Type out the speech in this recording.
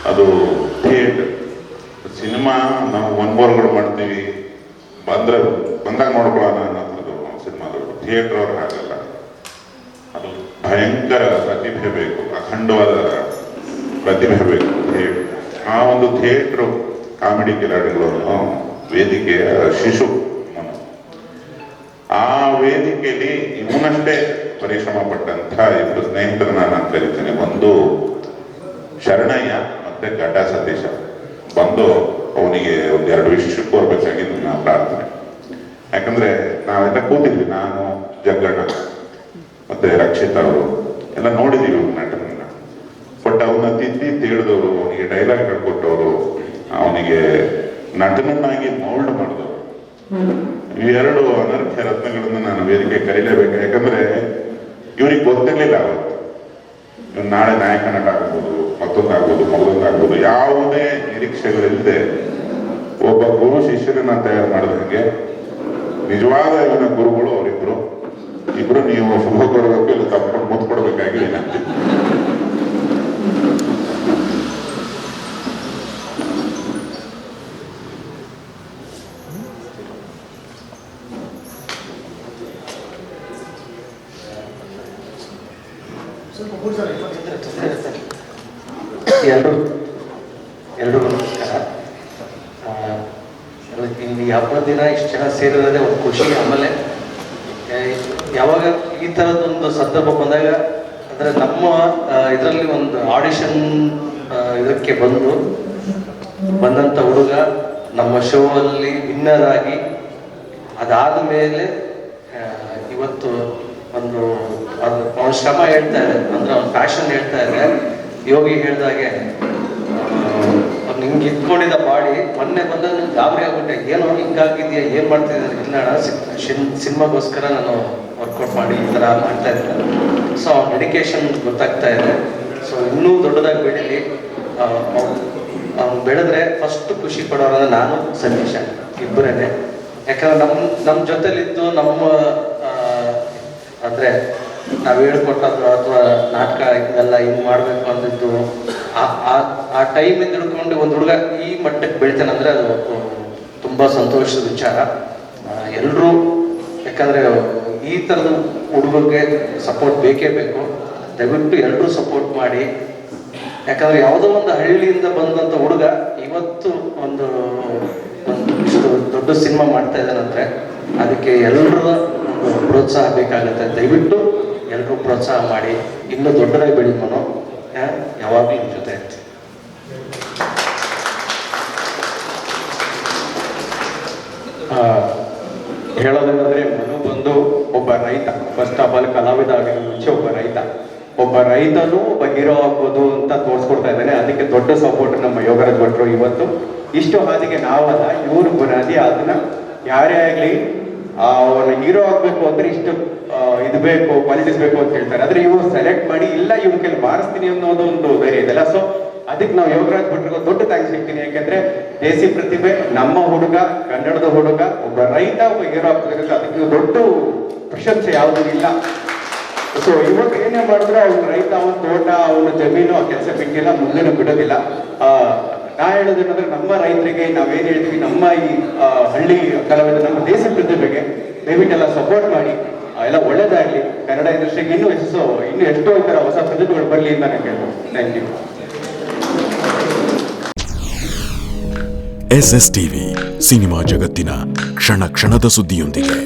ಅದು theatre cinema ನಾವು ಒನ್ಬೋರ್ಗಳು ಮಾಡ್ತೀವಿ, ಬಂದಾಗ ನೋಡ್ಕೊಳ್ಳೋಣ ಅನ್ನೋದು ಸಿನಿಮಾಗಳು. ಥಿಯೇಟರ್ ಅವ್ರು ಹಾಗಲ್ಲ, ಅದು ಭಯಂಕರ ಪ್ರತಿಭೆ ಬೇಕು, ಅಖಂಡವಾದ ಪ್ರತಿಭೆ ಬೇಕು ಥಿಯೇಟರ್. ಆ ಒಂದು ಥಿಯೇಟ್ರು ಕಾಮಿಡಿ ಕಿಲಾಡಿಗಳನ್ನು ವೇದಿಕೆಯ ಶಿಶು. ಆ ವೇದಿಕೆಯಲ್ಲಿ ಇವನಷ್ಟೇ ಪರಿಶ್ರಮ ಪಟ್ಟಂಥ ಇಬ್ಬರು ಸ್ನೇಹಿತರನ್ನ ನಾನು ಕರಿತೇನೆ. ಒಂದು ಶರಣಯ್ಯ ಮತ್ತೆ ಗಡ್ಡ ಸತೀಶ. ಬಂದು ಅವನಿಗೆ ಒಂದೆರಡು ವಿಷಯ ಕೋರ್ಬೇಕಾಗಿದ್ದು ನಾನು ಪ್ರಾರ್ಥನೆ. ಯಾಕಂದ್ರೆ ನಾವೆಲ್ಲ ಕೂತಿದ್ವಿ, ನಾನು, ಜಗ್ಗಣ್ಣ ಮತ್ತೆ ರಕ್ಷಿತ್ ಅವರು ಎಲ್ಲ ನೋಡಿದೀವಿ ನಟನನ್ನ. ಬಟ್ ಅವನ್ನ ತಿದ್ದಿ ತಿಳಿದವರು, ಅವನಿಗೆ ಡೈಲಾಗ್ ಹೇಳ್ಕೊಟ್ಟವರು, ಅವನಿಗೆ ನಟನನ್ನಾಗಿ ಮೌಲ್ಡ್ ಮಾಡಿದವರು. ಇವೆರಡು ಅನರ್ಘ್ಯ ರತ್ನಗಳನ್ನು ನಾನು ವೇದಿಕೆ ಕರೀಲೇಬೇಕು. ಯಾಕಂದ್ರೆ ಇವ್ರಿಗೆ ಗೊತ್ತಿರ್ಲಿಲ್ಲ ಅವತ್ತು ಇವ್ನು ನಾಳೆ ನಾಯಕ ನಟ ಆಗ್ಬೋದು, ಮತ್ತೊಂದಾಗ್ಬೋದು, ಮಗದೊಂದಾಗ್ಬೋದು. ಯಾವುದೇ ನಿರೀಕ್ಷೆಗಳಿಲ್ಲದೆ ಒಬ್ಬ ಗುರು ಶಿಷ್ಯರನ್ನ ತಯಾರು ಮಾಡಿದಂಗೆ ನಿಜವಾದ ಇವನ ಗುರುಗಳು ಅವರಿಬ್ರು. ಇಬ್ರು ನೀವು ಶುಭ ಕೊಡಬೇಕು, ಇಲ್ಲ ತಪ್ಪಿಕೊಂಡು ಮುತ್ತು ಕೊಡ್ಬೇಕಾಗಿ ವಿನಂತಿ. ಎಲ್ರಿಗೂ ನಮಸ್ಕಾರ. ಇಲ್ಲಿ ಹಬ್ಬದ ದಿನ ಇಷ್ಟು ಜನ ಸೇರಿರೋದೇ ಒಂದು ಖುಷಿ. ಆಮೇಲೆ ಯಾವಾಗ ಈ ಥರದೊಂದು ಸಂದರ್ಭ ಬಂದಾಗ, ಅಂದರೆ ನಮ್ಮ ಇದರಲ್ಲಿ ಒಂದು ಆಡಿಷನ್ ಇದಕ್ಕೆ ಬಂದಂಥ ಹುಡುಗ ನಮ್ಮ ಶೋ ಅಲ್ಲಿ ವಿನ್ನರ್ ಆಗಿ ಅದಾದ ಮೇಲೆ ಇವತ್ತು ಒಂದು ಅವನ ಶ್ರಮ ಹೇಳ್ತಾ ಇದೆ, ಅಂದ್ರೆ ಅವ್ನ ಪ್ಯಾಷನ್ ಹೇಳ್ತಾ ಇದೆ. ಯೋಗಿ ಹೇಳ್ದಾಗೆ ಅವ್ನು ಹಿಂಗೆ ಇಟ್ಕೊಂಡಿದ್ದ ಬಾಡಿ ಮೊನ್ನೆ ಬಂದಾಗ ಗಾಬರಿ ಆಗ್ಬಿಟ್ಟೆ, ಏನೋ ಹಿಂಗಾಗಿದೆಯಾ, ಏನು ಮಾಡ್ತಿದ್ದಾರೆ, ಇಲ್ಲ ಸಿನಿಮಾಗೋಸ್ಕರ ನಾನು ವರ್ಕೌಟ್ ಮಾಡಿ ಈ ಥರ ಮಾಡ್ತಾ ಇದ್ದೆ. ಸೊ ಅವ್ನ ಡೆಡಿಕೇಶನ್ ಗೊತ್ತಾಗ್ತಾ ಇದೆ. ಸೊ ಇನ್ನೂ ದೊಡ್ಡದಾಗಿ ಬೆಳೀಲಿ. ಅವ್ನು ಬೆಳೆದ್ರೆ ಫಸ್ಟ್ ಖುಷಿ ಪಡೋರಂದ್ರೆ ನಾನು, ಸತೀಶ ಇಬ್ಬರೇ. ಯಾಕಂದ್ರೆ ನಮ್ಮ ಜೊತೆಲಿದ್ದು ನಮ್ಮ ಅಂದರೆ ನಾವು ಹೇಳ್ಕೊಟ್ಟದ್ದು ಅಥವಾ ನಾಟಕ ಇದೆಲ್ಲ ಹಿಂಗೆ ಮಾಡಬೇಕು ಅಂದಿದ್ದು ಆ ಟೈಮಿಂದ ಹಿಡ್ಕೊಂಡು ಒಂದು ಹುಡುಗ ಈ ಮಟ್ಟಕ್ಕೆ ಬೆಳಿತಾನೆ ಅಂದರೆ ಅದು ತುಂಬ ಸಂತೋಷದ ವಿಚಾರ. ಎಲ್ಲರೂ ಯಾಕಂದರೆ ಈ ಥರದ ಹುಡುಗರಿಗೆ ಸಪೋರ್ಟ್ ಬೇಕೇ ಬೇಕು. ದಯವಿಟ್ಟು ಎಲ್ಲರೂ ಸಪೋರ್ಟ್ ಮಾಡಿ. ಯಾಕಂದರೆ ಯಾವುದೋ ಒಂದು ಹಳ್ಳಿಯಿಂದ ಬಂದಂಥ ಹುಡುಗ ಇವತ್ತು ಒಂದು ಇಷ್ಟು ದೊಡ್ಡ ಸಿನಿಮಾ ಮಾಡ್ತಾ ಇದ್ದಾನಂದರೆ ಅದಕ್ಕೆ ಎಲ್ಲರ ಪ್ರೋತ್ಸಾಹ ಬೇಕಾಗುತ್ತೆ. ದಯವಿಟ್ಟು ಎಲ್ಲರೂ ಪ್ರೋತ್ಸಾಹ ಮಾಡಿ, ಇನ್ನೂ ದೊಡ್ಡದಾಗಿ ಬೆಳೀಮನು. ಯಾವಾಗಲೂ ನಿಮ್ಮ ಜೊತೆ ಇರ್ತೀವಿ. ಹೇಳೋದೇನಂದ್ರೆ, ಮನು ಬಂದು ಒಬ್ಬ ರೈತ. ಫಸ್ಟ್ ಆಫ್ ಆಲ್ ಕಲಾವಿದ ಆಗಿರೋ ಮುಂಚೆ ಒಬ್ಬ ರೈತನೂ ಒಬ್ಬ ಹೀರೋ ಆಗ್ಬೋದು ಅಂತ ತೋರಿಸ್ಕೊಡ್ತಾ ಇದ್ದಾನೆ. ಅದಕ್ಕೆ ದೊಡ್ಡ ಸಪೋರ್ಟ್ ನಮ್ಮ ಯೋಗರಾಜ್ ಭಟ್ರು. ಇವತ್ತು ಇಷ್ಟು ಹಾದಿಗೆ ನಾವಲ್ಲ, ಇವರು ಬುನಾದಿ. ಅದನ್ನ ಯಾರೇ ಆಗಲಿ ಅವನ ಹೀರೋ ಆಗ್ಬೇಕು ಅಂದ್ರೆ ಇಷ್ಟು ಇದು ಬೇಕು, ಕ್ವಾಲಿಟೀಸ್ ಬೇಕು ಅಂತ ಹೇಳ್ತಾರೆ. ಆದ್ರೆ ಇವ್ರು ಸೆಲೆಕ್ಟ್ ಮಾಡಿ ಇಲ್ಲ ಇವ್ರ ಕೈಲಿ ಮಾಡಿಸ್ತೀನಿ ಅನ್ನೋದೊಂದು ಬೇರೆ ಇದೆಲ್ಲ. ಸೊ ಅದಕ್ಕೆ ನಾವು ಯೋಗರಾಜ್ ಭಟ್ರಿಗೆ ದೊಡ್ಡ ಥ್ಯಾಂಕ್ಸ್ ಹೇಳ್ತೀನಿ. ಯಾಕೆಂದ್ರೆ ದೇಸಿ ಪ್ರತಿಭೆ, ನಮ್ಮ ಹುಡುಗ, ಕನ್ನಡದ ಹುಡುಗ, ಒಬ್ಬ ರೈತ ಒಬ್ಬ ಹೀರೋ ಆಗ್ತದೆ. ಅದಕ್ಕೆ ದೊಡ್ಡ ಪ್ರಶಂಸೆ ಯಾವುದೂ ಇಲ್ಲ. ಸೊ ಇವಾಗ ಏನೇ ಮಾಡಿದ್ರು ಅವ್ನ ರೈತ, ಅವನ ತೋಟ, ಅವನ ಜಮೀನು, ಆ ಕೆಲಸ ಬಿಟ್ಟಿಲ್ಲ, ಮುಂದೆನೂ ಬಿಡೋದಿಲ್ಲ. ನಾ ಹೇಳೋದೇನಂದ್ರೆ, ನಮ್ಮ ರೈತರಿಗೆ ನಾವೇನ್ ಹೇಳ್ತೀವಿ, ನಮ್ಮ ಈ ಹಳ್ಳಿ ಕಲಾವಿದ, ನಮ್ಮ ದೇಶ ಪ್ರತಿಭೆಗೆ ದಯವಿಟ್ಟೆಲ್ಲ ಸಪೋರ್ಟ್ ಮಾಡಿ. ಎಲ್ಲ ಒಳ್ಳೇದಾಗ್ಲಿ. ಕನ್ನಡ ಇಂಡಸ್ಟ್ರಿಗೆ ಇನ್ನೂ ಎಷ್ಟೋ ಈ ತರ ಹೊಸ ಪ್ರತಿಭೆಗಳು ಬರಲಿ ಅಂತ ನಾನು ಕೇಳ್ಬೋದು. Thank you. SS TV cinema ಜಗತ್ತಿನ ಕ್ಷಣ ಕ್ಷಣದ ಸುದ್ದಿಯೊಂದಿಗೆ.